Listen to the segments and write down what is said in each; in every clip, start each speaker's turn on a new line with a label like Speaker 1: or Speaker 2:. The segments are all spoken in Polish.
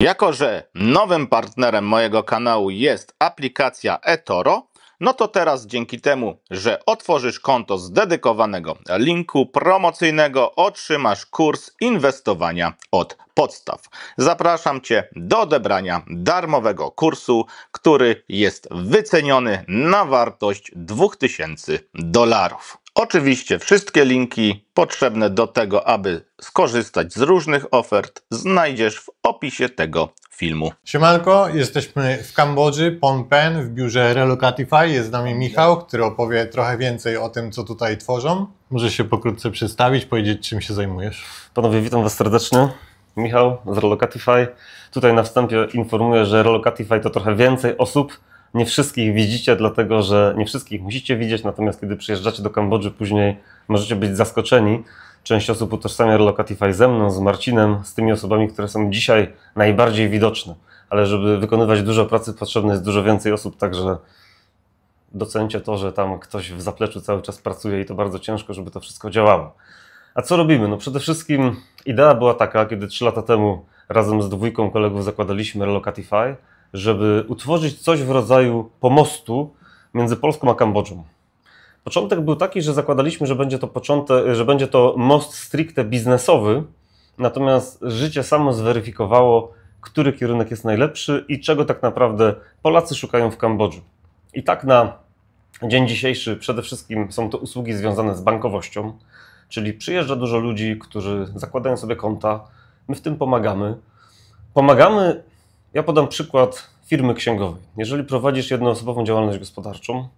Speaker 1: Jako że nowym partnerem mojego kanału jest aplikacja eToro, no to teraz dzięki temu, że otworzysz konto z dedykowanego linku promocyjnego, otrzymasz kurs inwestowania od podstaw. Zapraszam Cię do odebrania darmowego kursu, który jest wyceniony na wartość $2000. Oczywiście wszystkie linki potrzebne do tego, aby skorzystać z różnych ofert, znajdziesz w opisie tego filmu.
Speaker 2: Siemanko, jesteśmy w Kambodży, Phnom Penh, w biurze Relocatify. Jest z nami Michał, który opowie trochę więcej o tym, co tutaj tworzą. Możesz się pokrótce przedstawić, powiedzieć, czym się zajmujesz.
Speaker 3: Panowie, witam Was serdecznie. Michał z Relocatify. Tutaj na wstępie informuję, że Relocatify to trochę więcej osób. Nie wszystkich widzicie, dlatego że nie wszystkich musicie widzieć, natomiast kiedy przyjeżdżacie do Kambodży później, możecie być zaskoczeni. Część osób utożsamia Relocatify ze mną, z Marcinem, z tymi osobami, które są dzisiaj najbardziej widoczne. Ale żeby wykonywać dużo pracy, potrzebne jest dużo więcej osób, także docencie to, że tam ktoś w zapleczu cały czas pracuje i to bardzo ciężko, żeby to wszystko działało. A co robimy? No przede wszystkim idea była taka, kiedy 3 lata temu razem z dwójką kolegów zakładaliśmy Relocatify, żeby utworzyć coś w rodzaju pomostu między Polską a Kambodżą. Początek był taki, że zakładaliśmy, że będzie to most stricte biznesowy, natomiast życie samo zweryfikowało, który kierunek jest najlepszy i czego tak naprawdę Polacy szukają w Kambodży. I tak na dzień dzisiejszy przede wszystkim są to usługi związane z bankowością, czyli przyjeżdża dużo ludzi, którzy zakładają sobie konta, my w tym pomagamy. Ja podam przykład firmy księgowej. Jeżeli prowadzisz jednoosobową działalność gospodarczą,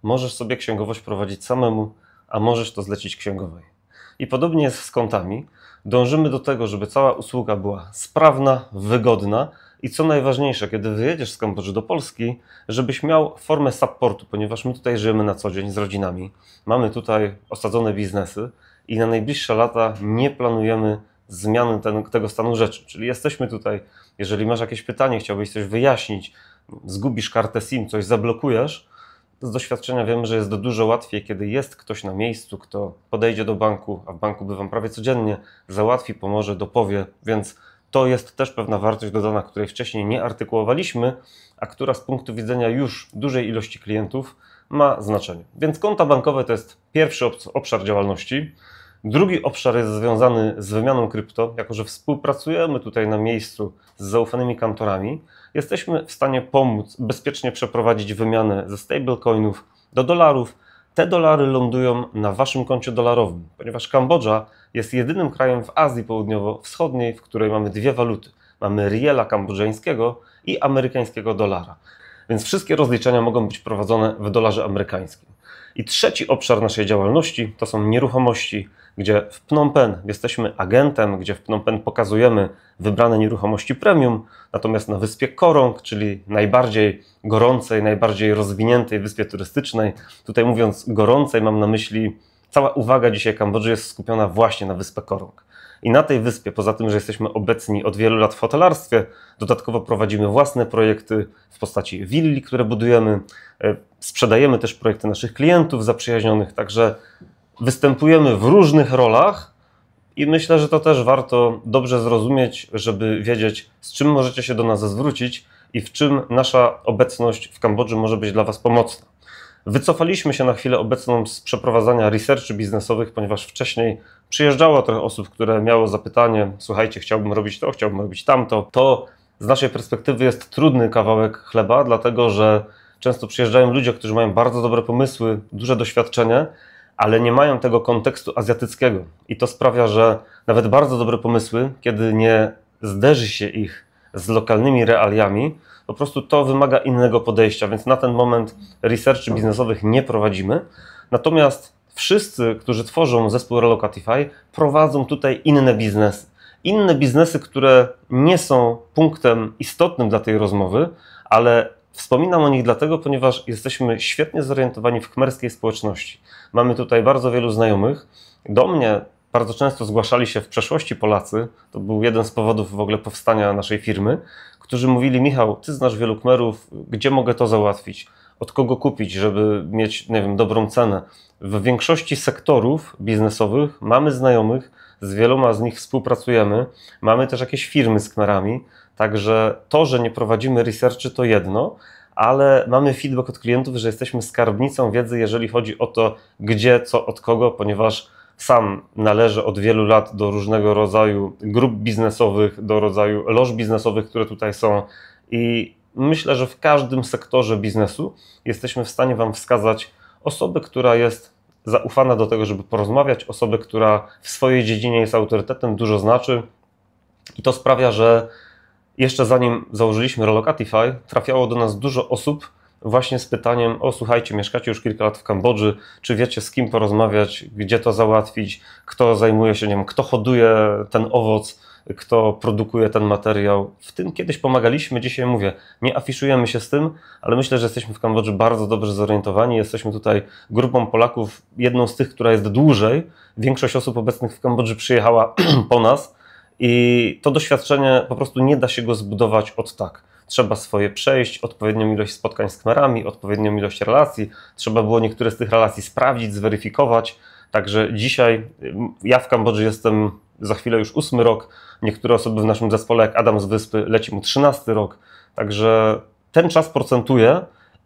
Speaker 3: możesz sobie księgowość prowadzić samemu, a możesz to zlecić księgowej. I podobnie jest z kontami. Dążymy do tego, żeby cała usługa była sprawna, wygodna i co najważniejsze, kiedy wyjedziesz z Kambodży do Polski, żebyś miał formę supportu, ponieważ my tutaj żyjemy na co dzień z rodzinami, mamy tutaj osadzone biznesy i na najbliższe lata nie planujemy zmiany tego stanu rzeczy. Czyli jesteśmy tutaj, jeżeli masz jakieś pytanie, chciałbyś coś wyjaśnić, zgubisz kartę SIM, coś zablokujesz, z doświadczenia wiemy, że jest dużo łatwiej, kiedy jest ktoś na miejscu, kto podejdzie do banku, a w banku bywam prawie codziennie, załatwi, pomoże, dopowie, więc to jest też pewna wartość dodana, której wcześniej nie artykułowaliśmy, a która z punktu widzenia już dużej ilości klientów ma znaczenie. Więc konta bankowe to jest pierwszy obszar działalności. Drugi obszar jest związany z wymianą krypto. Jako że współpracujemy tutaj na miejscu z zaufanymi kantorami, jesteśmy w stanie pomóc bezpiecznie przeprowadzić wymianę ze stablecoinów do dolarów. Te dolary lądują na Waszym koncie dolarowym, ponieważ Kambodża jest jedynym krajem w Azji Południowo-Wschodniej, w której mamy dwie waluty. Mamy riela kambodżańskiego i amerykańskiego dolara. Więc wszystkie rozliczenia mogą być prowadzone w dolarze amerykańskim. I trzeci obszar naszej działalności to są nieruchomości, gdzie w Phnom Penh jesteśmy agentem, gdzie w Phnom Penh pokazujemy wybrane nieruchomości premium, natomiast na wyspie Korong, czyli najbardziej gorącej, najbardziej rozwiniętej wyspie turystycznej, tutaj mówiąc gorącej mam na myśli, cała uwaga dzisiaj Kambodży jest skupiona właśnie na wyspę Korong. I na tej wyspie, poza tym, że jesteśmy obecni od wielu lat w hotelarstwie, dodatkowo prowadzimy własne projekty w postaci willi, które budujemy, sprzedajemy też projekty naszych klientów zaprzyjaźnionych, także występujemy w różnych rolach i myślę, że to też warto dobrze zrozumieć, żeby wiedzieć, z czym możecie się do nas zwrócić i w czym nasza obecność w Kambodży może być dla Was pomocna. Wycofaliśmy się na chwilę obecną z przeprowadzania researchy biznesowych, ponieważ wcześniej przyjeżdżało trochę osób, które miało zapytanie: słuchajcie, chciałbym robić to, chciałbym robić tamto. To z naszej perspektywy jest trudny kawałek chleba, dlatego że często przyjeżdżają ludzie, którzy mają bardzo dobre pomysły, duże doświadczenie, ale nie mają tego kontekstu azjatyckiego. I to sprawia, że nawet bardzo dobre pomysły, kiedy nie zderzy się ich z lokalnymi realiami, po prostu to wymaga innego podejścia, więc na ten moment researchy biznesowych nie prowadzimy. Natomiast wszyscy, którzy tworzą zespół Relocatify, prowadzą tutaj inne biznesy. Inne biznesy, które nie są punktem istotnym dla tej rozmowy, ale wspominam o nich dlatego, ponieważ jesteśmy świetnie zorientowani w khmerskiej społeczności. Mamy tutaj bardzo wielu znajomych. Do mnie bardzo często zgłaszali się w przeszłości Polacy, to był jeden z powodów w ogóle powstania naszej firmy, którzy mówili: Michał, Ty znasz wielu Khmerów, gdzie mogę to załatwić? Od kogo kupić, żeby mieć, nie wiem, dobrą cenę? W większości sektorów biznesowych mamy znajomych, z wieloma z nich współpracujemy, mamy też jakieś firmy z Khmerami, Także to, że nie prowadzimy researchu, to jedno, ale mamy feedback od klientów, że jesteśmy skarbnicą wiedzy, jeżeli chodzi o to, gdzie, co, od kogo, ponieważ sam należę od wielu lat do różnego rodzaju grup biznesowych, do rodzaju loż biznesowych, które tutaj są i myślę, że w każdym sektorze biznesu jesteśmy w stanie Wam wskazać osobę, która jest zaufana do tego, żeby porozmawiać, osobę, która w swojej dziedzinie jest autorytetem, dużo znaczy i to sprawia, że jeszcze zanim założyliśmy Relocatify, trafiało do nas dużo osób właśnie z pytaniem: o słuchajcie, mieszkacie już kilka lat w Kambodży, czy wiecie z kim porozmawiać, gdzie to załatwić, kto zajmuje się, nie wiem, kto hoduje ten owoc, kto produkuje ten materiał. W tym kiedyś pomagaliśmy, dzisiaj mówię, nie afiszujemy się z tym, ale myślę, że jesteśmy w Kambodży bardzo dobrze zorientowani. Jesteśmy tutaj grupą Polaków, jedną z tych, która jest dłużej. Większość osób obecnych w Kambodży przyjechała po nas i to doświadczenie po prostu nie da się go zbudować od tak. Trzeba swoje przejść, odpowiednią ilość spotkań z Khmerami, odpowiednią ilość relacji. Trzeba było niektóre z tych relacji sprawdzić, zweryfikować. Także dzisiaj ja w Kambodży jestem za chwilę już 8. rok. Niektóre osoby w naszym zespole, jak Adam z Wyspy, leci mu 13. rok. Także ten czas procentuje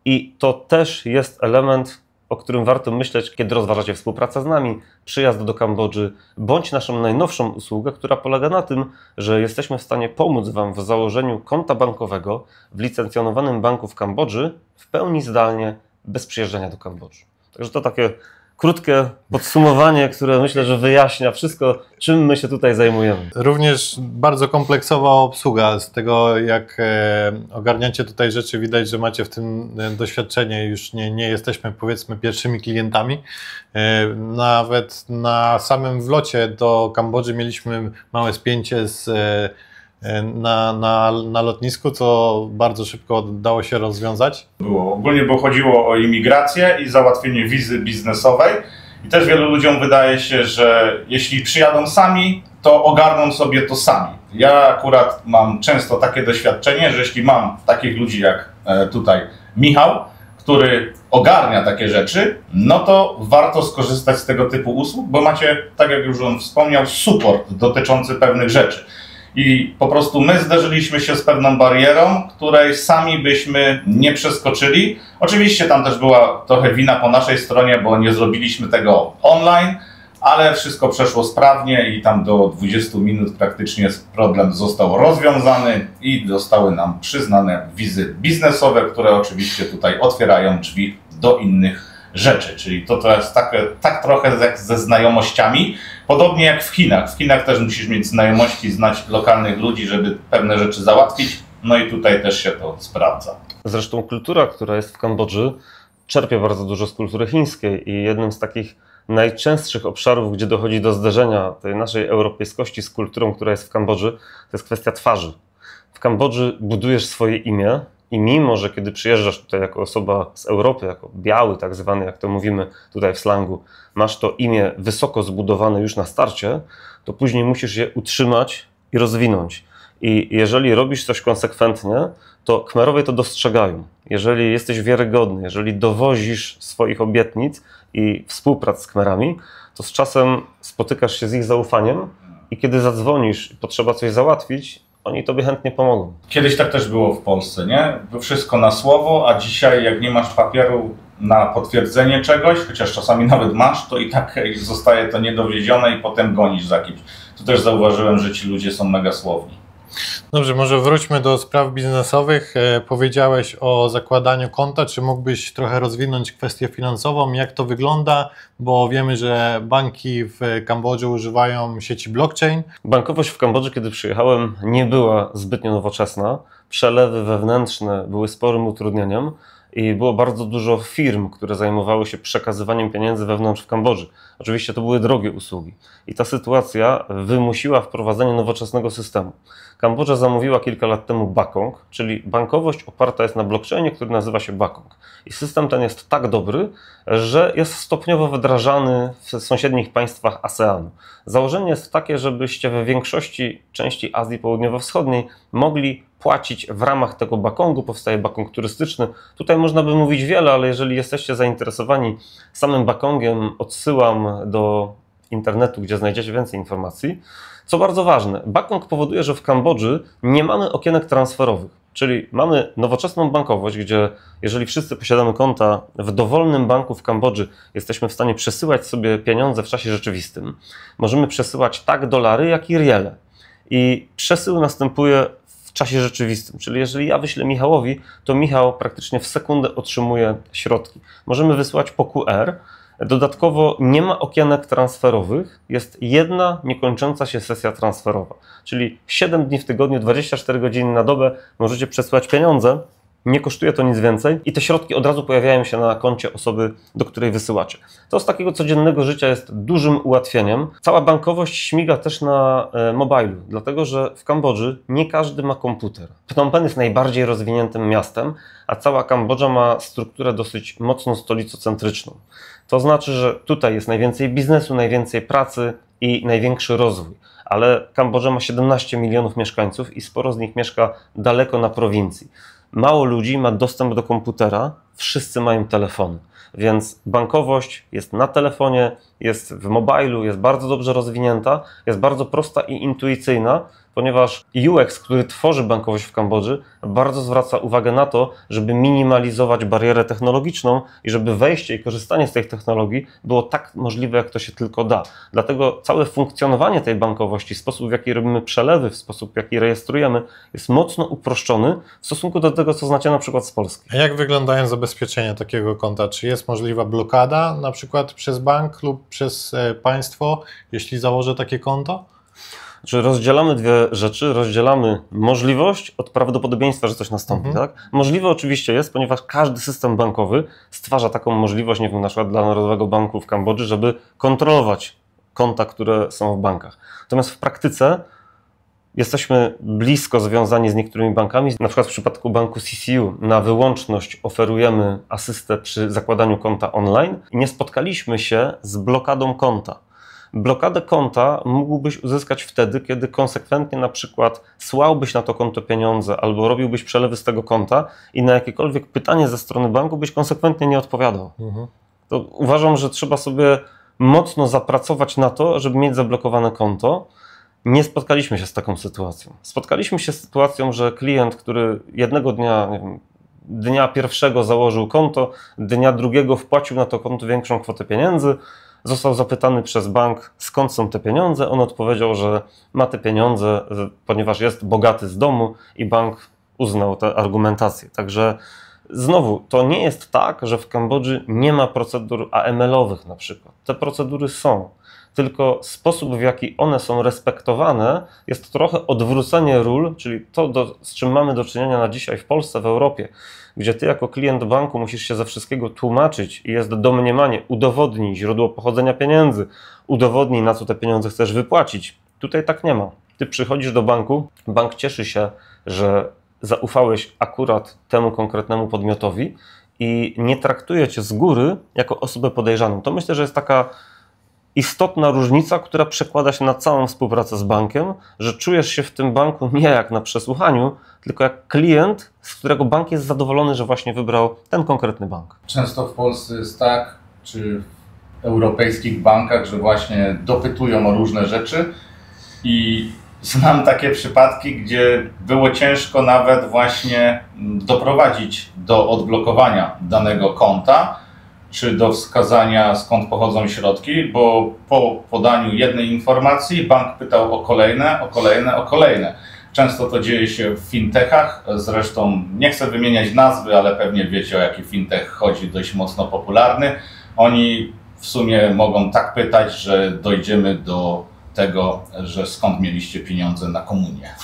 Speaker 3: i to też jest element, o którym warto myśleć, kiedy rozważacie współpracę z nami, przyjazd do Kambodży, bądź naszą najnowszą usługę, która polega na tym, że jesteśmy w stanie pomóc Wam w założeniu konta bankowego w licencjonowanym banku w Kambodży w pełni zdalnie, bez przyjeżdżania do Kambodży. Także to takie krótkie podsumowanie, które myślę, że wyjaśnia wszystko, czym my się tutaj zajmujemy.
Speaker 2: Również bardzo kompleksowa obsługa. Z tego, jak ogarniacie tutaj rzeczy, widać, że macie w tym doświadczenie. Już nie jesteśmy, powiedzmy, pierwszymi klientami. Nawet na samym wlocie do Kambodży mieliśmy małe spięcie na lotnisku, co bardzo szybko dało się rozwiązać.
Speaker 4: Ogólnie chodziło o imigrację i załatwienie wizy biznesowej i też wielu ludziom wydaje się, że jeśli przyjadą sami, to ogarną sobie to sami. Ja akurat mam często takie doświadczenie, że jeśli mam takich ludzi jak tutaj Michał, który ogarnia takie rzeczy, no to warto skorzystać z tego typu usług, bo macie, tak jak już on wspomniał, support dotyczący pewnych rzeczy. I po prostu my zderzyliśmy się z pewną barierą, której sami byśmy nie przeskoczyli. Oczywiście tam też była trochę wina po naszej stronie, bo nie zrobiliśmy tego online, ale wszystko przeszło sprawnie i tam do 20 minut praktycznie problem został rozwiązany i zostały nam przyznane wizy biznesowe, które oczywiście tutaj otwierają drzwi do innych rzeczy. Czyli to jest tak trochę jak ze znajomościami. Podobnie jak w Chinach. W Chinach też musisz mieć znajomości, znać lokalnych ludzi, żeby pewne rzeczy załatwić. No i tutaj też się to sprawdza.
Speaker 3: Zresztą kultura, która jest w Kambodży, czerpie bardzo dużo z kultury chińskiej i jednym z takich najczęstszych obszarów, gdzie dochodzi do zderzenia tej naszej europejskości z kulturą, która jest w Kambodży, to jest kwestia twarzy. W Kambodży budujesz swoje imię i mimo, że kiedy przyjeżdżasz tutaj jako osoba z Europy, jako biały tak zwany, jak to mówimy tutaj w slangu, masz to imię wysoko zbudowane już na starcie, to później musisz je utrzymać i rozwinąć. I jeżeli robisz coś konsekwentnie, to Khmerowie to dostrzegają. Jeżeli jesteś wiarygodny, jeżeli dowozisz swoich obietnic i współprac z Khmerami, to z czasem spotykasz się z ich zaufaniem i kiedy zadzwonisz i potrzeba coś załatwić, oni tobie chętnie pomogą.
Speaker 4: Kiedyś tak też było w Polsce, nie? Wszystko na słowo, a dzisiaj jak nie masz papieru na potwierdzenie czegoś, chociaż czasami nawet masz, to i tak zostaje to niedowiezione i potem gonisz za kimś. Tu też zauważyłem, że ci ludzie są mega słowni.
Speaker 2: Dobrze, może wróćmy do spraw biznesowych. Powiedziałeś o zakładaniu konta. Czy mógłbyś trochę rozwinąć kwestię finansową? Jak to wygląda? Bo wiemy, że banki w Kambodży używają sieci blockchain.
Speaker 3: Bankowość w Kambodży, kiedy przyjechałem, nie była zbytnio nowoczesna. Przelewy wewnętrzne były sporym utrudnieniem i było bardzo dużo firm, które zajmowały się przekazywaniem pieniędzy wewnątrz w Kambodży. Oczywiście to były drogie usługi i ta sytuacja wymusiła wprowadzenie nowoczesnego systemu. Kambodża zamówiła kilka lat temu Bakong, czyli bankowość oparta jest na blockchainie, który nazywa się Bakong. I system ten jest tak dobry, że jest stopniowo wdrażany w sąsiednich państwach ASEANu. Założenie jest takie, żebyście we większości części Azji Południowo-Wschodniej mogli płacić w ramach tego Bakongu. Powstaje Bakong turystyczny. Tutaj można by mówić wiele, ale jeżeli jesteście zainteresowani samym Bakongiem, odsyłam do internetu, gdzie znajdziecie więcej informacji. Co bardzo ważne, Bakong powoduje, że w Kambodży nie mamy okienek transferowych, czyli mamy nowoczesną bankowość, gdzie jeżeli wszyscy posiadamy konta w dowolnym banku w Kambodży, jesteśmy w stanie przesyłać sobie pieniądze w czasie rzeczywistym. Możemy przesyłać tak dolary, jak i riele. I przesył następuje w czasie rzeczywistym, czyli jeżeli ja wyślę Michałowi, to Michał praktycznie w sekundę otrzymuje środki. Możemy wysyłać po QR. Dodatkowo nie ma okienek transferowych, jest jedna niekończąca się sesja transferowa, czyli 7 dni w tygodniu, 24 godziny na dobę możecie przesyłać pieniądze, nie kosztuje to nic więcej i te środki od razu pojawiają się na koncie osoby, do której wysyłacie. To z takiego codziennego życia jest dużym ułatwieniem. Cała bankowość śmiga też na mobilu, dlatego że w Kambodży nie każdy ma komputer. Phnom Penh jest najbardziej rozwiniętym miastem, a cała Kambodża ma strukturę dosyć mocno stolicocentryczną. To znaczy, że tutaj jest najwięcej biznesu, najwięcej pracy i największy rozwój. Ale Kambodża ma 17 milionów mieszkańców i sporo z nich mieszka daleko na prowincji. Mało ludzi ma dostęp do komputera, wszyscy mają telefony, więc bankowość jest na telefonie, jest w mobilu, jest bardzo dobrze rozwinięta, jest bardzo prosta i intuicyjna, ponieważ UX, który tworzy bankowość w Kambodży, bardzo zwraca uwagę na to, żeby minimalizować barierę technologiczną i żeby wejście i korzystanie z tej technologii było tak możliwe, jak to się tylko da. Dlatego całe funkcjonowanie tej bankowości, sposób w jaki robimy przelewy, w sposób w jaki rejestrujemy, jest mocno uproszczony w stosunku do tego, co znacie na przykład z Polski.
Speaker 2: A jak wyglądają zabezpieczenia takiego konta? Czy jest możliwa blokada na przykład przez bank lub przez państwo, jeśli założę takie konto?
Speaker 3: Czy rozdzielamy dwie rzeczy, rozdzielamy możliwość od prawdopodobieństwa, że coś nastąpi. Tak? Możliwe oczywiście jest, ponieważ każdy system bankowy stwarza taką możliwość, nie wiem, na przykład dla Narodowego Banku w Kambodży, żeby kontrolować konta, które są w bankach. Natomiast w praktyce jesteśmy blisko związani z niektórymi bankami. Na przykład w przypadku banku CCU na wyłączność oferujemy asystę przy zakładaniu konta online i nie spotkaliśmy się z blokadą konta. Blokadę konta mógłbyś uzyskać wtedy, kiedy konsekwentnie na przykład słałbyś na to konto pieniądze albo robiłbyś przelewy z tego konta i na jakiekolwiek pytanie ze strony banku byś konsekwentnie nie odpowiadał. To uważam, że trzeba sobie mocno zapracować na to, żeby mieć zablokowane konto. Nie spotkaliśmy się z taką sytuacją. Spotkaliśmy się z sytuacją, że klient, który jednego dnia, nie wiem, dnia pierwszego założył konto, dnia drugiego wpłacił na to konto większą kwotę pieniędzy, został zapytany przez bank, skąd są te pieniądze. On odpowiedział, że ma te pieniądze, ponieważ jest bogaty z domu i bank uznał tę argumentację. Także znowu, to nie jest tak, że w Kambodży nie ma procedur AML-owych na przykład. Te procedury są, tylko sposób, w jaki one są respektowane, jest trochę odwrócenie ról, czyli to, z czym mamy do czynienia na dzisiaj w Polsce, w Europie, gdzie ty jako klient banku musisz się ze wszystkiego tłumaczyć i jest domniemanie, udowodnij źródło pochodzenia pieniędzy, udowodnij, na co te pieniądze chcesz wypłacić. Tutaj tak nie ma. Ty przychodzisz do banku, bank cieszy się, że zaufałeś akurat temu konkretnemu podmiotowi i nie traktuje cię z góry jako osobę podejrzaną. To myślę, że jest taka istotna różnica, która przekłada się na całą współpracę z bankiem, że czujesz się w tym banku nie jak na przesłuchaniu, tylko jak klient, z którego bank jest zadowolony, że właśnie wybrał ten konkretny bank.
Speaker 4: Często w Polsce jest tak, czy w europejskich bankach, że właśnie dopytują o różne rzeczy i znam takie przypadki, gdzie było ciężko nawet właśnie doprowadzić do odblokowania danego konta, czy do wskazania, skąd pochodzą środki, bo po podaniu jednej informacji bank pytał o kolejne, o kolejne, o kolejne. Często to dzieje się w fintechach, zresztą nie chcę wymieniać nazwy, ale pewnie wiecie, o jaki fintech chodzi, dość mocno popularny. Oni w sumie mogą tak pytać, że dojdziemy do tego, że skąd mieliście pieniądze na komunię.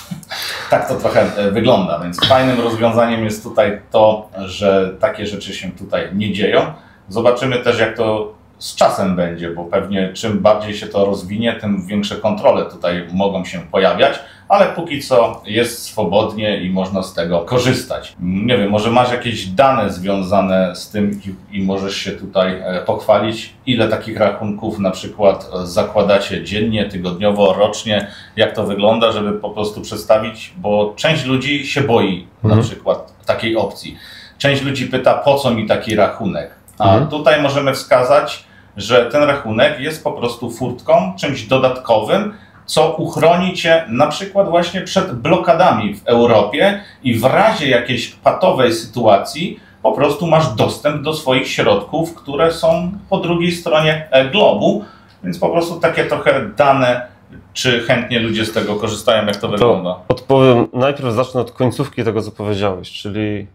Speaker 4: Tak to trochę wygląda, więc fajnym rozwiązaniem jest tutaj to, że takie rzeczy się tutaj nie dzieją. Zobaczymy też, jak to z czasem będzie, bo pewnie czym bardziej się to rozwinie, tym większe kontrole tutaj mogą się pojawiać, ale póki co jest swobodnie i można z tego korzystać. Nie wiem, może masz jakieś dane związane z tym i możesz się tutaj pochwalić, ile takich rachunków na przykład zakładacie dziennie, tygodniowo, rocznie, jak to wygląda, żeby po prostu przedstawić, bo część ludzi się boi na przykład takiej opcji. Część ludzi pyta, po co mi taki rachunek? A tutaj możemy wskazać, że ten rachunek jest po prostu furtką, czymś dodatkowym, co uchroni cię na przykład właśnie przed blokadami w Europie i w razie jakiejś patowej sytuacji po prostu masz dostęp do swoich środków, które są po drugiej stronie globu, więc po prostu takie trochę dane, czy chętnie ludzie z tego korzystają, jak to wygląda?
Speaker 3: Odpowiem, najpierw zacznę od końcówki tego, co powiedziałeś, czyli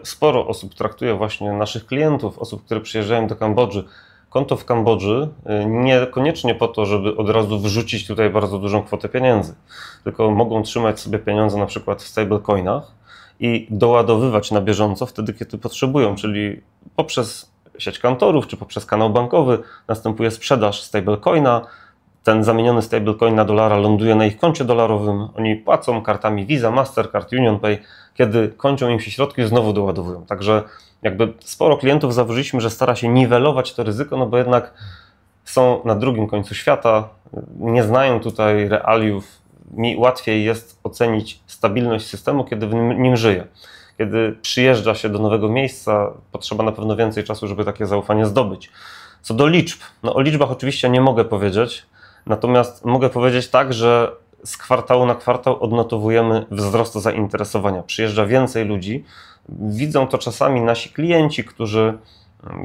Speaker 3: sporo osób traktuje właśnie naszych klientów, osób, które przyjeżdżają do Kambodży, konto w Kambodży niekoniecznie po to, żeby od razu wrzucić tutaj bardzo dużą kwotę pieniędzy, tylko mogą trzymać sobie pieniądze na przykład w stablecoinach i doładowywać na bieżąco wtedy, kiedy potrzebują, czyli poprzez sieć kantorów czy poprzez kanał bankowy następuje sprzedaż stablecoina, ten zamieniony stablecoin na dolara ląduje na ich koncie dolarowym, oni płacą kartami Visa, Mastercard, UnionPay, kiedy kończą im się środki, znowu doładowują. Także jakby sporo klientów zauważyliśmy, że stara się niwelować to ryzyko, no bo jednak są na drugim końcu świata, nie znają tutaj realiów. Mi łatwiej jest ocenić stabilność systemu, kiedy w nim żyję. Kiedy przyjeżdża się do nowego miejsca, potrzeba na pewno więcej czasu, żeby takie zaufanie zdobyć. Co do liczb, no o liczbach oczywiście nie mogę powiedzieć, natomiast mogę powiedzieć tak, że z kwartału na kwartał odnotowujemy wzrost zainteresowania. Przyjeżdża więcej ludzi, widzą to czasami nasi klienci, którzy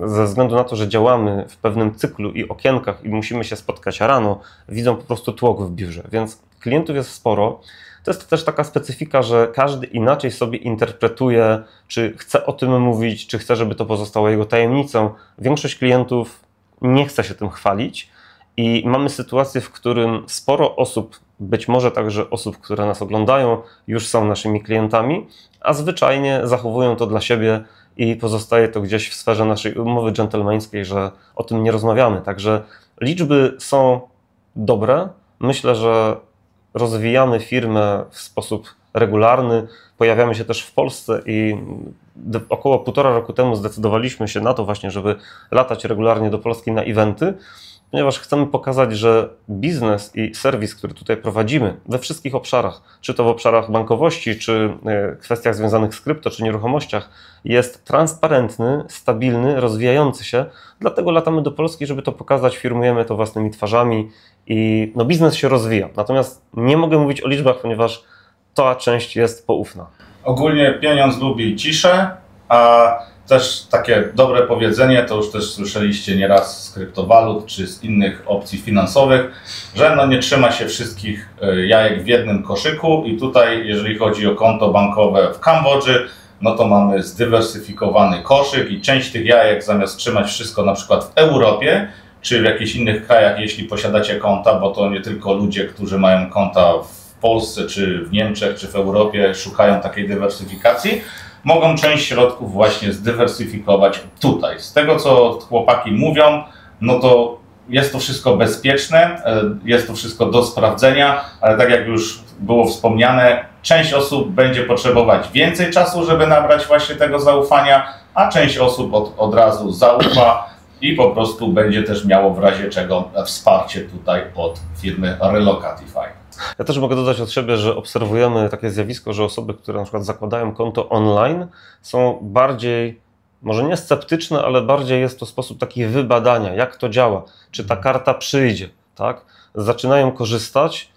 Speaker 3: ze względu na to, że działamy w pewnym cyklu i okienkach i musimy się spotkać rano, widzą po prostu tłok w biurze, więc klientów jest sporo. To jest też taka specyfika, że każdy inaczej sobie interpretuje, czy chce o tym mówić, czy chce, żeby to pozostało jego tajemnicą. Większość klientów nie chce się tym chwalić i mamy sytuację, w którym sporo osób, być może także osób, które nas oglądają, już są naszymi klientami, a zwyczajnie zachowują to dla siebie i pozostaje to gdzieś w sferze naszej umowy dżentelmeńskiej, że o tym nie rozmawiamy. Także liczby są dobre. Myślę, że rozwijamy firmę w sposób regularny. Pojawiamy się też w Polsce i około 1,5 roku temu zdecydowaliśmy się na to właśnie, żeby latać regularnie do Polski na eventy, ponieważ chcemy pokazać, że biznes i serwis, który tutaj prowadzimy we wszystkich obszarach, czy to w obszarach bankowości, czy kwestiach związanych z krypto, czy nieruchomościach, jest transparentny, stabilny, rozwijający się. Dlatego latamy do Polski, żeby to pokazać, firmujemy to własnymi twarzami i no, biznes się rozwija. Natomiast nie mogę mówić o liczbach, ponieważ ta część jest poufna.
Speaker 4: Ogólnie pieniądz lubi ciszę, a też takie dobre powiedzenie, to już też słyszeliście nieraz z kryptowalut czy z innych opcji finansowych, że no nie trzyma się wszystkich jajek w jednym koszyku i tutaj, jeżeli chodzi o konto bankowe w Kambodży, no to mamy zdywersyfikowany koszyk i część tych jajek zamiast trzymać wszystko na przykład w Europie czy w jakichś innych krajach, jeśli posiadacie konta, bo to nie tylko ludzie, którzy mają konta w Polsce czy w Niemczech czy w Europie szukają takiej dywersyfikacji, mogą część środków właśnie zdywersyfikować tutaj. Z tego, co chłopaki mówią, no to jest to wszystko bezpieczne, jest to wszystko do sprawdzenia, ale tak jak już było wspomniane, część osób będzie potrzebować więcej czasu, żeby nabrać właśnie tego zaufania, a część osób od razu zaufa i po prostu będzie też miało w razie czego wsparcie tutaj od firmy Relocatify.
Speaker 3: Ja też mogę dodać od siebie, że obserwujemy takie zjawisko, że osoby, które na przykład zakładają konto online, są bardziej, może nie sceptyczne, ale bardziej jest to sposób taki wybadania, jak to działa, czy ta karta przyjdzie, tak? Zaczynają korzystać,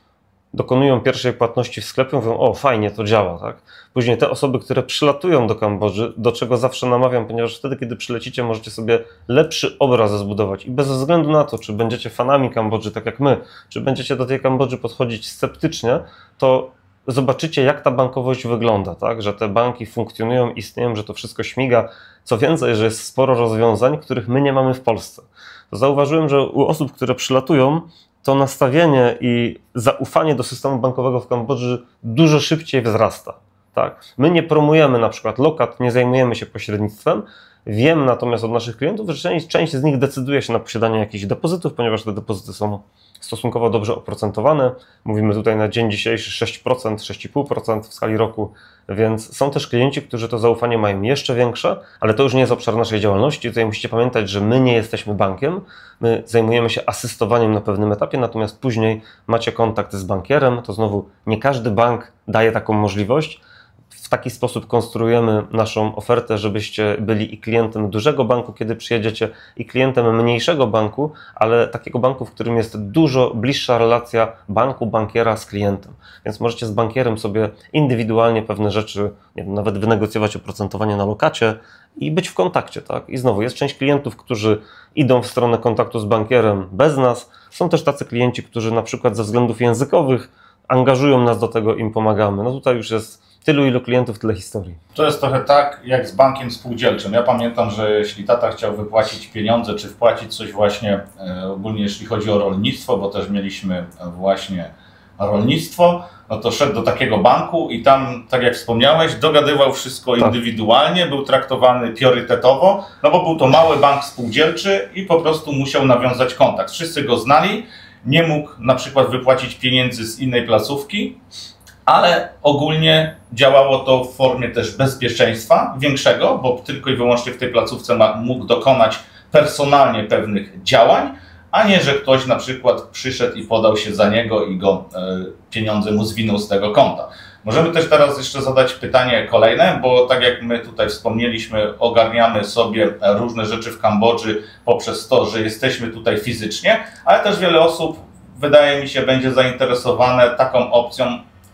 Speaker 3: dokonują pierwszej płatności w sklepie, mówią, o fajnie, to działa, tak? Później te osoby, które przylatują do Kambodży, do czego zawsze namawiam, ponieważ wtedy, kiedy przylecicie, możecie sobie lepszy obraz zbudować i bez względu na to, czy będziecie fanami Kambodży, tak jak my, czy będziecie do tej Kambodży podchodzić sceptycznie, to zobaczycie, jak ta bankowość wygląda, tak? Że te banki funkcjonują, istnieją, że to wszystko śmiga. Co więcej, że jest sporo rozwiązań, których my nie mamy w Polsce. To zauważyłem, że u osób, które przylatują, to nastawienie i zaufanie do systemu bankowego w Kambodży dużo szybciej wzrasta. Tak? My nie promujemy na przykład lokat, nie zajmujemy się pośrednictwem. Wiem natomiast od naszych klientów, że część z nich decyduje się na posiadanie jakichś depozytów, ponieważ te depozyty są stosunkowo dobrze oprocentowane. Mówimy tutaj na dzień dzisiejszy 6%, 6,5% w skali roku, więc są też klienci, którzy to zaufanie mają jeszcze większe, ale to już nie jest obszar naszej działalności. Tutaj musicie pamiętać, że my nie jesteśmy bankiem, my zajmujemy się asystowaniem na pewnym etapie, natomiast później macie kontakt z bankierem, to znowu nie każdy bank daje taką możliwość. W W taki sposób konstruujemy naszą ofertę, żebyście byli i klientem dużego banku, kiedy przyjedziecie, i klientem mniejszego banku, ale takiego banku, w którym jest dużo bliższa relacja banku, bankiera z klientem. Więc możecie z bankierem sobie indywidualnie pewne rzeczy, nie wiem, nawet wynegocjować oprocentowanie na lokacie i być w kontakcie, tak? I znowu jest część klientów, którzy idą w stronę kontaktu z bankierem bez nas. Są też tacy klienci, którzy na przykład ze względów językowych angażują nas do tego, im pomagamy. No tutaj już jest tylu, ilu klientów, tyle historii.
Speaker 4: To jest trochę tak jak z bankiem spółdzielczym. Ja pamiętam, że jeśli tata chciał wypłacić pieniądze, czy wpłacić coś właśnie, ogólnie jeśli chodzi o rolnictwo, bo też mieliśmy właśnie rolnictwo, no to szedł do takiego banku i tam, tak jak wspomniałeś, dogadywał wszystko indywidualnie, był traktowany priorytetowo, no bo był to mały bank spółdzielczy i po prostu musiał nawiązać kontakt. Wszyscy go znali, nie mógł na przykład wypłacić pieniędzy z innej placówki, ale ogólnie działało to w formie też bezpieczeństwa większego, bo tylko i wyłącznie w tej placówce mógł dokonać personalnie pewnych działań, a nie, że ktoś na przykład przyszedł i podał się za niego i go pieniądze mu zwinął z tego konta. Możemy też teraz jeszcze zadać pytanie kolejne, bo tak jak my tutaj wspomnieliśmy, ogarniamy sobie różne rzeczy w Kambodży poprzez to, że jesteśmy tutaj fizycznie, ale też wiele osób, wydaje mi się, będzie zainteresowane taką opcją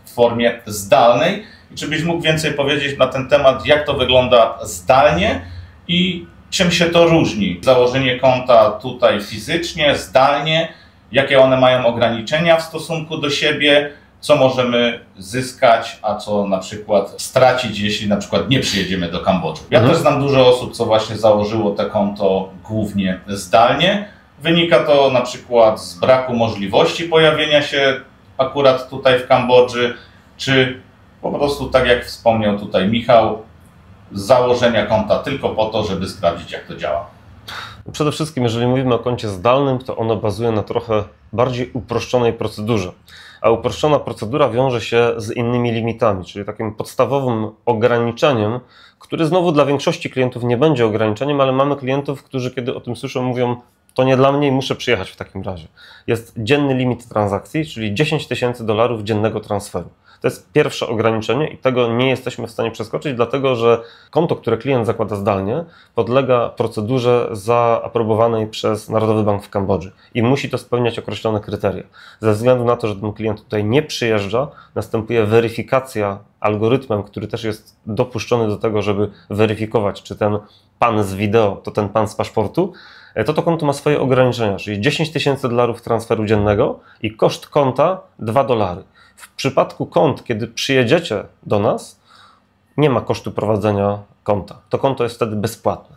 Speaker 4: w formie zdalnej. I czy byś mógł więcej powiedzieć na ten temat, jak to wygląda zdalnie i czym się to różni? Założenie konta tutaj fizycznie, zdalnie, jakie one mają ograniczenia w stosunku do siebie, co możemy zyskać, a co na przykład stracić, jeśli na przykład nie przyjedziemy do Kambodży. Ja też znam dużo osób, co właśnie założyło te konto głównie zdalnie. Wynika to na przykład z braku możliwości pojawienia się akurat tutaj w Kambodży, czy po prostu, tak jak wspomniał tutaj Michał, z założenia konta tylko po to, żeby sprawdzić, jak to działa.
Speaker 3: Przede wszystkim, jeżeli mówimy o koncie zdalnym, to ono bazuje na trochę bardziej uproszczonej procedurze. A uproszczona procedura wiąże się z innymi limitami, czyli takim podstawowym ograniczeniem, który znowu dla większości klientów nie będzie ograniczeniem, ale mamy klientów, którzy kiedy o tym słyszą, mówią: to nie dla mnie i muszę przyjechać w takim razie. Jest dzienny limit transakcji, czyli $10,000 dziennego transferu. To jest pierwsze ograniczenie i tego nie jesteśmy w stanie przeskoczyć, dlatego że konto, które klient zakłada zdalnie, podlega procedurze zaaprobowanej przez Narodowy Bank w Kambodży i musi to spełniać określone kryteria. Ze względu na to, że ten klient tutaj nie przyjeżdża, następuje weryfikacja algorytmem, który też jest dopuszczony do tego, żeby weryfikować, czy ten pan z wideo to ten pan z paszportu. To konto ma swoje ograniczenia, czyli $10,000 transferu dziennego i koszt konta $2. W przypadku kont, kiedy przyjedziecie do nas, nie ma kosztu prowadzenia konta. To konto jest wtedy bezpłatne.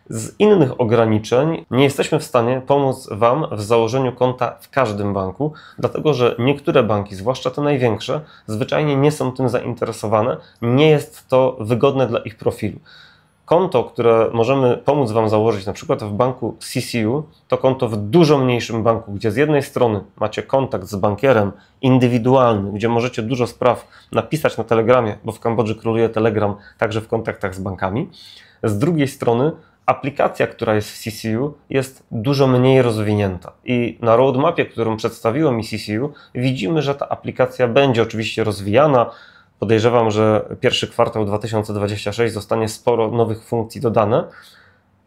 Speaker 3: Z innych ograniczeń nie jesteśmy w stanie pomóc Wam w założeniu konta w każdym banku, dlatego że niektóre banki, zwłaszcza te największe, zwyczajnie nie są tym zainteresowane. Nie jest to wygodne dla ich profilu. Konto, które możemy pomóc Wam założyć na przykład w banku CCU, to konto w dużo mniejszym banku, gdzie z jednej strony macie kontakt z bankierem indywidualny, gdzie możecie dużo spraw napisać na Telegramie, bo w Kambodży króluje Telegram także w kontaktach z bankami. Z drugiej strony aplikacja, która jest w CCU, jest dużo mniej rozwinięta i na roadmapie, którą przedstawiło mi CCU, widzimy, że ta aplikacja będzie oczywiście rozwijana. Podejrzewam, że pierwszy kwartał 2026 zostanie sporo nowych funkcji dodane,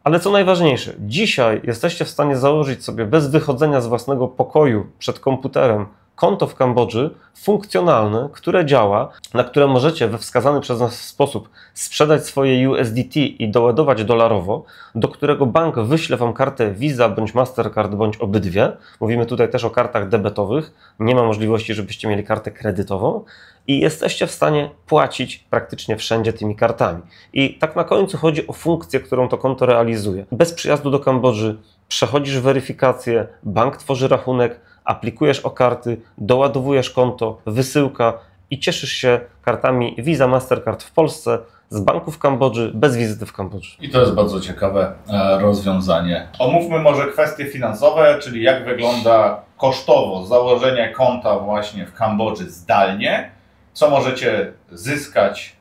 Speaker 3: ale co najważniejsze, dzisiaj jesteście w stanie założyć sobie bez wychodzenia z własnego pokoju przed komputerem konto w Kambodży funkcjonalne, które działa, na które możecie we wskazany przez nas sposób sprzedać swoje USDT i doładować dolarowo, do którego bank wyśle Wam kartę Visa bądź Mastercard bądź obydwie. Mówimy tutaj też o kartach debetowych. Nie ma możliwości, żebyście mieli kartę kredytową i jesteście w stanie płacić praktycznie wszędzie tymi kartami. I tak na końcu chodzi o funkcję, którą to konto realizuje. Bez przyjazdu do Kambodży przechodzisz weryfikację, bank tworzy rachunek, aplikujesz o karty, doładowujesz konto, wysyłka i cieszysz się kartami Visa, Mastercard w Polsce z banku w Kambodży, bez wizyty w Kambodży.
Speaker 4: I to jest bardzo ciekawe rozwiązanie. Omówmy może kwestie finansowe, czyli jak wygląda kosztowo założenie konta właśnie w Kambodży zdalnie, co możecie zyskać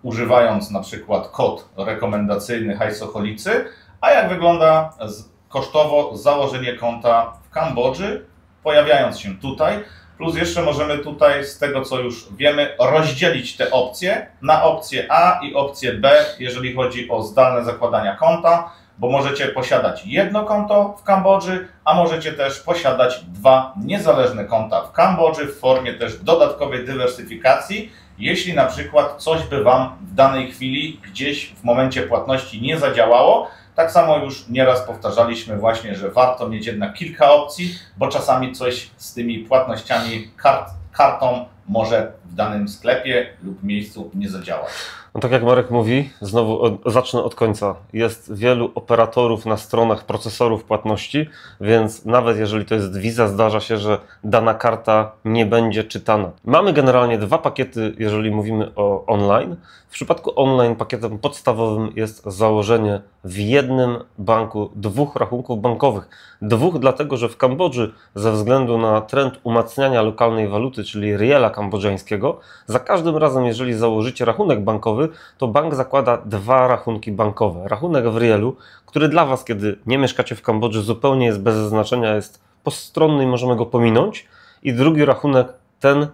Speaker 4: używając na przykład kod rekomendacyjny Hajsocholicy, a jak wygląda kosztowo założenie konta w Kambodży, pojawiając się tutaj, Plus jeszcze możemy tutaj, z tego co już wiemy, rozdzielić te opcje na opcję A i opcję B, jeżeli chodzi o zdalne zakładania konta, bo możecie posiadać jedno konto w Kambodży, a możecie też posiadać dwa niezależne konta w Kambodży w formie też dodatkowej dywersyfikacji, jeśli na przykład coś by Wam w danej chwili gdzieś w momencie płatności nie zadziałało. Tak samo już nieraz powtarzaliśmy właśnie, że warto mieć jednak kilka opcji, bo czasami coś z tymi płatnościami kartą może w danym sklepie lub miejscu nie zadziałać.
Speaker 3: No tak jak Marek mówi, znowu zacznę od końca. Jest wielu operatorów na stronach procesorów płatności, więc nawet jeżeli to jest Visa, zdarza się, że dana karta nie będzie czytana. Mamy generalnie dwa pakiety, jeżeli mówimy o online. W przypadku online pakietem podstawowym jest założenie w jednym banku dwóch rachunków bankowych. Dwóch dlatego, że w Kambodży ze względu na trend umacniania lokalnej waluty, czyli riela kambodżańskiego, za każdym razem, jeżeli założycie rachunek bankowy, to bank zakłada dwa rachunki bankowe. Rachunek w rielu, który dla Was, kiedy nie mieszkacie w Kambodży, zupełnie jest bez znaczenia, jest postronny i możemy go pominąć. I drugi rachunek, ten,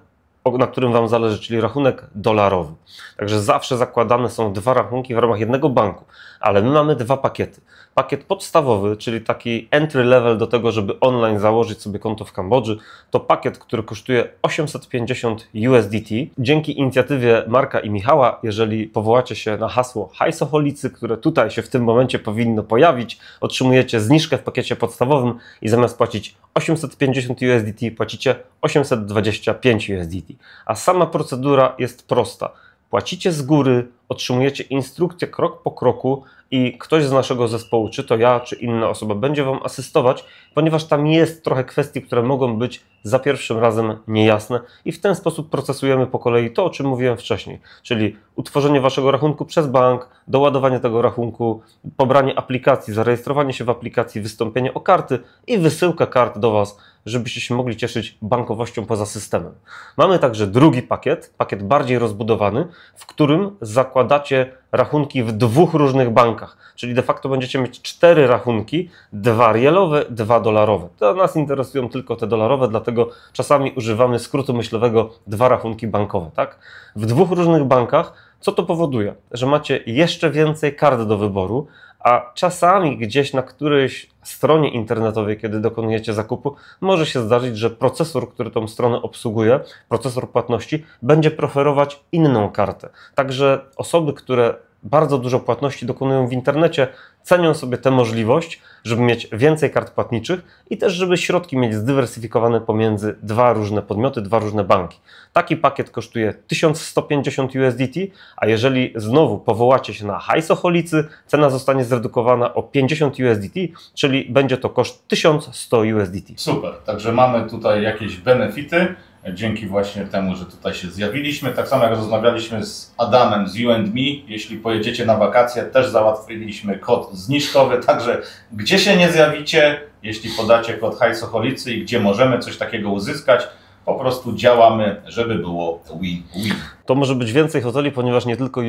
Speaker 3: na którym Wam zależy, czyli rachunek dolarowy. Także zawsze zakładane są dwa rachunki w ramach jednego banku, ale my mamy dwa pakiety. Pakiet podstawowy, czyli taki entry level do tego, żeby online założyć sobie konto w Kambodży, to pakiet, który kosztuje 850 USDT. Dzięki inicjatywie Marka i Michała, jeżeli powołacie się na hasło Hajsoholicy, które tutaj się w tym momencie powinno pojawić, otrzymujecie zniżkę w pakiecie podstawowym i zamiast płacić 850 USDT, płacicie 825 USDT. A sama procedura jest prosta. Płacicie z góry, otrzymujecie instrukcję krok po kroku i ktoś z naszego zespołu, czy to ja, czy inna osoba, będzie Wam asystować, ponieważ tam jest trochę kwestii, które mogą być za pierwszym razem niejasne i w ten sposób procesujemy po kolei to, o czym mówiłem wcześniej, czyli utworzenie Waszego rachunku przez bank, doładowanie tego rachunku, pobranie aplikacji, zarejestrowanie się w aplikacji, wystąpienie o karty i wysyłka kart do Was, żebyście się mogli cieszyć bankowością poza systemem. Mamy także drugi pakiet, pakiet bardziej rozbudowany, w którym zakładacie rachunki w dwóch różnych bankach, czyli de facto będziecie mieć 4 rachunki, 2 rielowe, 2 dolarowe. To nas interesują tylko te dolarowe, dlatego czasami używamy skrótu myślowego 2 rachunki bankowe. Tak? W dwóch różnych bankach, co to powoduje? Że macie jeszcze więcej kart do wyboru, a czasami gdzieś na którejś stronie internetowej, kiedy dokonujecie zakupu, może się zdarzyć, że procesor, który tą stronę obsługuje, procesor płatności, będzie preferować inną kartę. Także osoby, które bardzo dużo płatności dokonują w internecie, cenią sobie tę możliwość, żeby mieć więcej kart płatniczych i też, żeby środki mieć zdywersyfikowane pomiędzy dwa różne podmioty, dwa różne banki. Taki pakiet kosztuje 1150 USDT, a jeżeli znowu powołacie się na Hajsoholicy, cena zostanie zredukowana o 50 USDT, czyli będzie to koszt 1100 USDT.
Speaker 4: Super, także mamy tutaj jakieś benefity, dzięki właśnie temu, że tutaj się zjawiliśmy. Tak samo jak rozmawialiśmy z Adamem z You&Me, jeśli pojedziecie na wakacje, też załatwiliśmy kod zniżkowy, także gdzie się nie zjawicie, jeśli podacie kod Hajsoholicy i gdzie możemy coś takiego uzyskać, po prostu działamy, żeby było win-win.
Speaker 3: To może być więcej hoteli, ponieważ nie tylko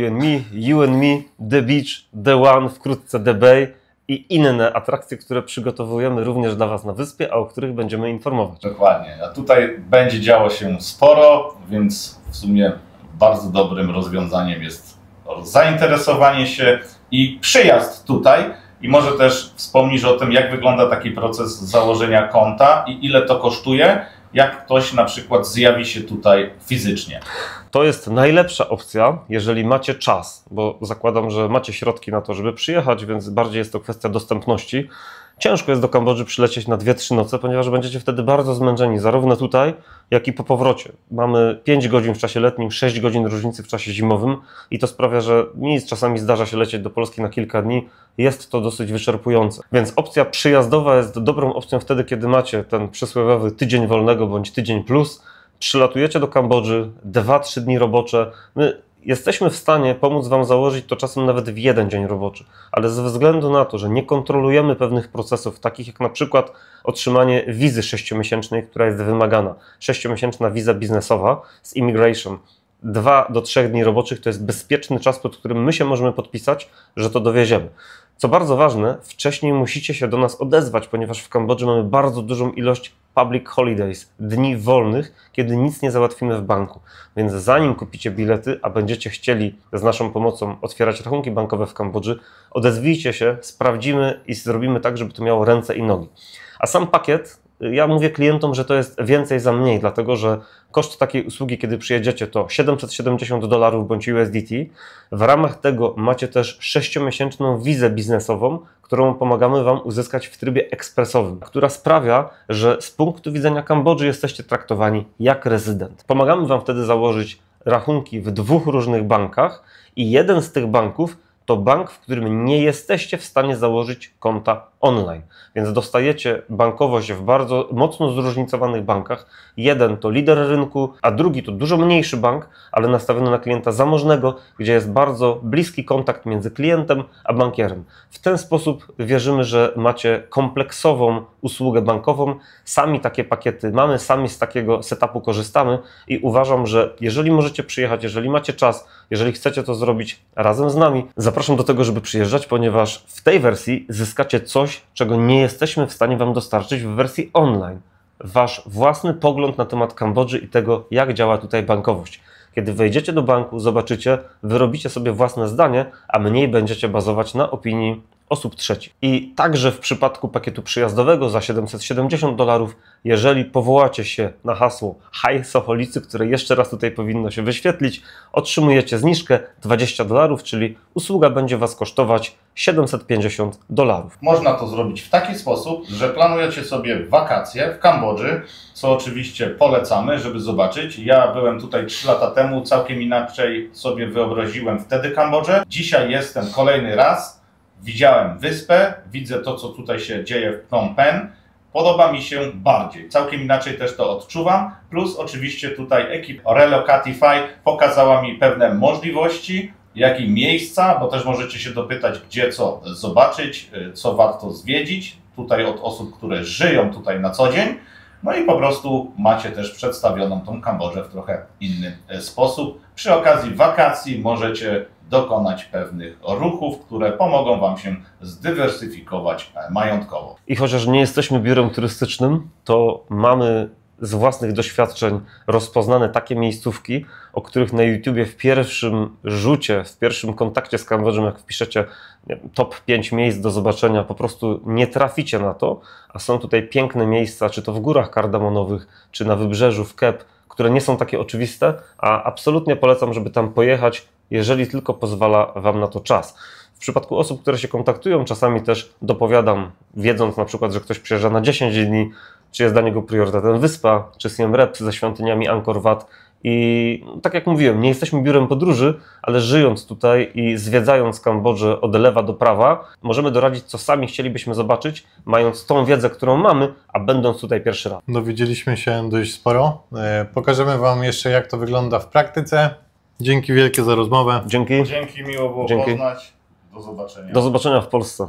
Speaker 3: You&Me, The Beach, The One, wkrótce The Bay i inne atrakcje, które przygotowujemy również dla Was na wyspie, a o których będziemy informować.
Speaker 4: Dokładnie, a tutaj będzie działo się sporo, więc w sumie bardzo dobrym rozwiązaniem jest zainteresowanie się i przyjazd tutaj. I może też wspomnisz o tym, jak wygląda taki proces założenia konta i ile to kosztuje, jak ktoś na przykład zjawi się tutaj fizycznie.
Speaker 3: To jest najlepsza opcja, jeżeli macie czas, bo zakładam, że macie środki na to, żeby przyjechać, więc bardziej jest to kwestia dostępności. Ciężko jest do Kambodży przylecieć na 2-3 noce, ponieważ będziecie wtedy bardzo zmęczeni, zarówno tutaj, jak i po powrocie. Mamy 5 godzin w czasie letnim, 6 godzin różnicy w czasie zimowym i to sprawia, że mi czasami zdarza się lecieć do Polski na kilka dni. Jest to dosyć wyczerpujące. Więc opcja przyjazdowa jest dobrą opcją wtedy, kiedy macie ten przysłowiowy tydzień wolnego bądź tydzień plus. Przylatujecie do Kambodży, 2-3 dni robocze. My jesteśmy w stanie pomóc Wam założyć to czasem nawet w 1 dzień roboczy, ale ze względu na to, że nie kontrolujemy pewnych procesów, takich jak na przykład otrzymanie wizy 6-miesięcznej, która jest wymagana, 6-miesięczna wiza biznesowa z Immigration, 2 do 3 dni roboczych to jest bezpieczny czas, pod którym my się możemy podpisać, że to dowieziemy. Co bardzo ważne, wcześniej musicie się do nas odezwać, ponieważ w Kambodży mamy bardzo dużą ilość public holidays, dni wolnych, kiedy nic nie załatwimy w banku. Więc zanim kupicie bilety, a będziecie chcieli z naszą pomocą otwierać rachunki bankowe w Kambodży, odezwijcie się, sprawdzimy i zrobimy tak, żeby to miało ręce i nogi. A sam pakiet, ja mówię klientom, że to jest więcej za mniej, dlatego że koszt takiej usługi, kiedy przyjedziecie, to $770 bądź USDT. W ramach tego macie też 6-miesięczną wizę biznesową, którą pomagamy Wam uzyskać w trybie ekspresowym, która sprawia, że z punktu widzenia Kambodży jesteście traktowani jak rezydent. Pomagamy Wam wtedy założyć rachunki w 2 różnych bankach i jeden z tych banków to bank, w którym nie jesteście w stanie założyć konta online. Więc dostajecie bankowość w bardzo mocno zróżnicowanych bankach. Jeden to lider rynku, a drugi to dużo mniejszy bank, ale nastawiony na klienta zamożnego, gdzie jest bardzo bliski kontakt między klientem a bankierem. W ten sposób wierzymy, że macie kompleksową usługę bankową. Sami takie pakiety mamy, sami z takiego setupu korzystamy i uważam, że jeżeli możecie przyjechać, jeżeli macie czas, jeżeli chcecie to zrobić razem z nami, zapraszam do tego, żeby przyjeżdżać, ponieważ w tej wersji zyskacie coś, czego nie jesteśmy w stanie Wam dostarczyć w wersji online. Wasz własny pogląd na temat Kambodży i tego, jak działa tutaj bankowość. Kiedy wejdziecie do banku, zobaczycie, wyrobicie sobie własne zdanie, a mniej będziecie bazować na opinii osób trzecich. I także w przypadku pakietu przyjazdowego za $770, jeżeli powołacie się na hasło High Socholicy, które jeszcze raz tutaj powinno się wyświetlić, otrzymujecie zniżkę $20, czyli usługa będzie Was kosztować $750.
Speaker 4: Można to zrobić w taki sposób, że planujecie sobie wakacje w Kambodży, co oczywiście polecamy, żeby zobaczyć. Ja byłem tutaj 3 lata temu, całkiem inaczej sobie wyobraziłem wtedy Kambodżę. Dzisiaj jestem kolejny raz. Widziałem wyspę, widzę to, co tutaj się dzieje w Phnom Penh. Podoba mi się bardziej. Całkiem inaczej też to odczuwam. Plus oczywiście tutaj ekipa Relocatify pokazała mi pewne możliwości, jak i miejsca, bo też możecie się dopytać, gdzie co zobaczyć, co warto zwiedzić. Tutaj od osób, które żyją tutaj na co dzień. No i po prostu macie też przedstawioną tą Kambodżę w trochę inny sposób. Przy okazji wakacji możecie dokonać pewnych ruchów, które pomogą Wam się zdywersyfikować majątkowo.
Speaker 3: I chociaż nie jesteśmy biurem turystycznym, to mamy z własnych doświadczeń rozpoznane takie miejscówki, o których na YouTubie w pierwszym rzucie, w pierwszym kontakcie z Kambodżą, jak wpiszecie top 5 miejsc do zobaczenia, po prostu nie traficie na to, a są tutaj piękne miejsca, czy to w górach kardamonowych, czy na wybrzeżu w Kep, które nie są takie oczywiste, a absolutnie polecam, żeby tam pojechać, jeżeli tylko pozwala Wam na to czas. W przypadku osób, które się kontaktują, czasami też dopowiadam, wiedząc na przykład, że ktoś przyjeżdża na 10 dni, czy jest dla niego priorytetem wyspa, czy Siem Reap ze świątyniami Angkor Wat. I tak jak mówiłem, nie jesteśmy biurem podróży, ale żyjąc tutaj i zwiedzając Kambodżę od lewa do prawa, możemy doradzić, co sami chcielibyśmy zobaczyć, mając tą wiedzę, którą mamy, a będąc tutaj pierwszy raz.
Speaker 2: Dowiedzieliśmy się dość sporo. Pokażemy Wam jeszcze, jak to wygląda w praktyce. Dzięki wielkie za rozmowę.
Speaker 3: Dzięki.
Speaker 4: Dzięki, miło było
Speaker 3: Dzięki.
Speaker 4: poznać. Do zobaczenia.
Speaker 3: Do zobaczenia w Polsce.